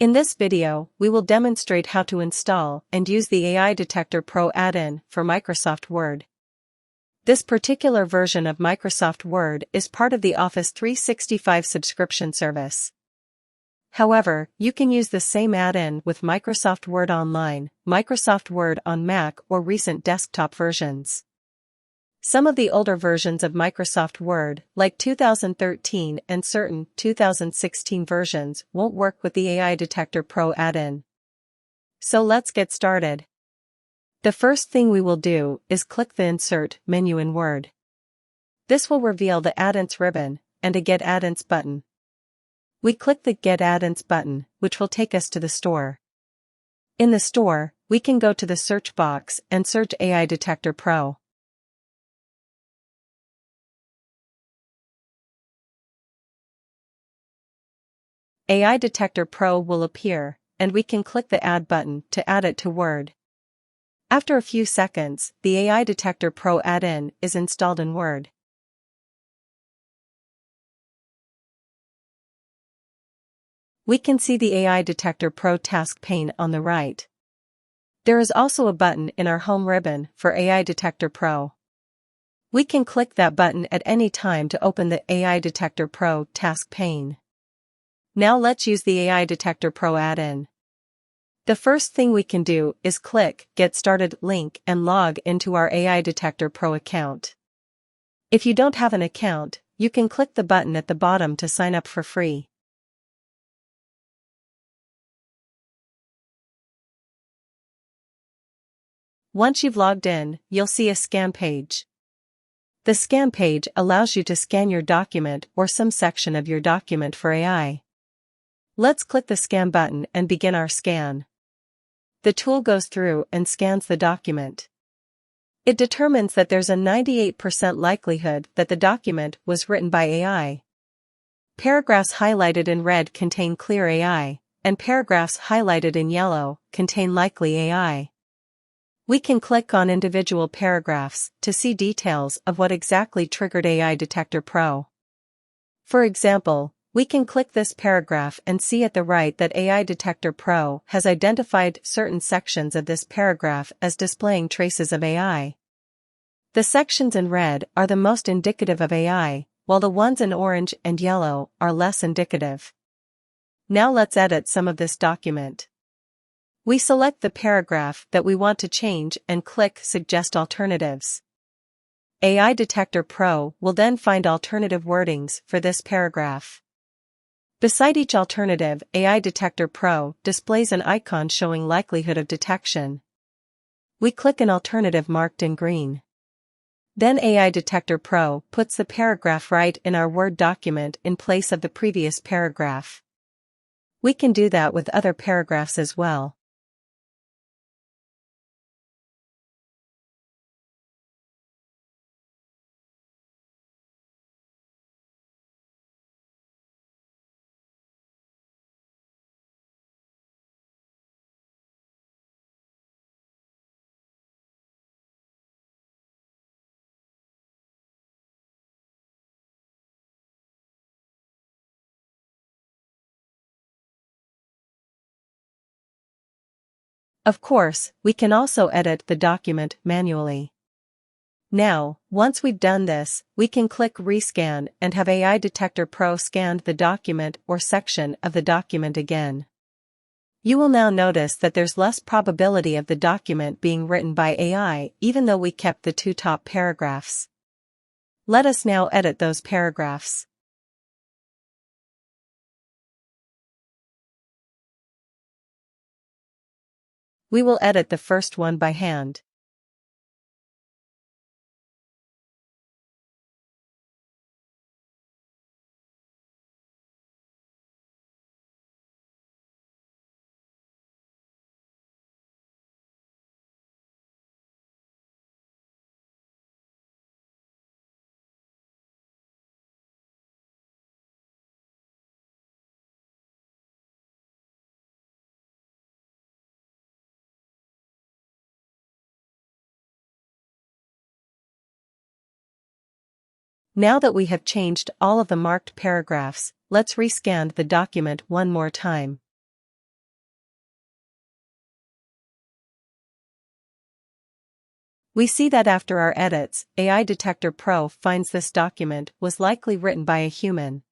In this video, we will demonstrate how to install and use the AI Detector Pro add-in for Microsoft Word. This particular version of Microsoft Word is part of the Office 365 subscription service. However, you can use the same add-in with Microsoft Word Online, Microsoft Word on Mac, or recent desktop versions. Some of the older versions of Microsoft Word, like 2013 and certain 2016 versions, won't work with the AI Detector Pro add-in. So let's get started. The first thing we will do is click the Insert menu in Word. This will reveal the Add-ins ribbon and a Get Add-ins button. We click the Get Add-ins button, which will take us to the store. In the store, we can go to the search box and search AI Detector Pro. AI Detector Pro will appear, and we can click the Add button to add it to Word. After a few seconds, the AI Detector Pro add-in is installed in Word. We can see the AI Detector Pro task pane on the right. There is also a button in our Home ribbon for AI Detector Pro. We can click that button at any time to open the AI Detector Pro task pane. Now let's use the AI Detector Pro add-in. The first thing we can do is click Get Started link and log into our AI Detector Pro account. If you don't have an account, you can click the button at the bottom to sign up for free. Once you've logged in, you'll see a scan page. The scan page allows you to scan your document or some section of your document for AI. Let's click the Scan button and begin our scan. The tool goes through and scans the document. It determines that there's a 98% likelihood that the document was written by AI. Paragraphs highlighted in red contain clear AI, and paragraphs highlighted in yellow contain likely AI. We can click on individual paragraphs to see details of what exactly triggered AI Detector Pro. For example, we can click this paragraph and see at the right that AI Detector Pro has identified certain sections of this paragraph as displaying traces of AI. The sections in red are the most indicative of AI, while the ones in orange and yellow are less indicative. Now let's edit some of this document. We select the paragraph that we want to change and click Suggest Alternatives. AI Detector Pro will then find alternative wordings for this paragraph. Beside each alternative, AI Detector Pro displays an icon showing likelihood of detection. We click an alternative marked in green. Then AI Detector Pro puts the paragraph right in our Word document in place of the previous paragraph. We can do that with other paragraphs as well. Of course, we can also edit the document manually. Now, once we've done this, we can click Rescan and have AI Detector Pro scan the document or section of the document again. You will now notice that there's less probability of the document being written by AI, even though we kept the two top paragraphs. Let us now edit those paragraphs. We will edit the first one by hand. Now that we have changed all of the marked paragraphs, let's rescan the document one more time. We see that after our edits, AI Detector Pro finds this document was likely written by a human.